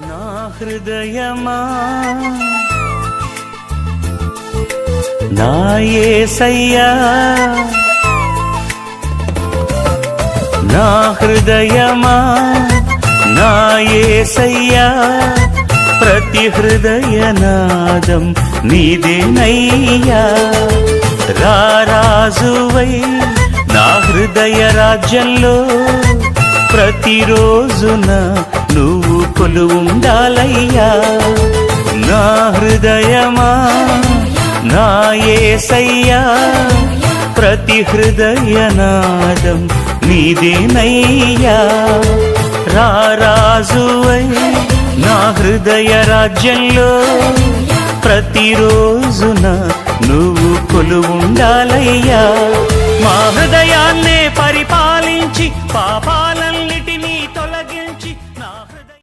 నా హృదయమా నా యేసయ్యా, నా హృదయమా నా యేసయ్యా, ప్రతి హృదయనాదం నీదేనయ్యా. రారాజువై నా హృదయ రాజ్యంలో ప్రతిరోజున నువ్వు కొలువుండాలయ్యా. నా హృదయమా నా యేసయ్యా, ప్రతి హృదయనాదం నీదేనయ్యా. రారాజువై నా హృదయ రాజ్యంలో ప్రతిరోజున నువ్వు కొలువుండాలయ్యా. మా హృదయాన్నే పరిపాలించి పాపాలన్నిటి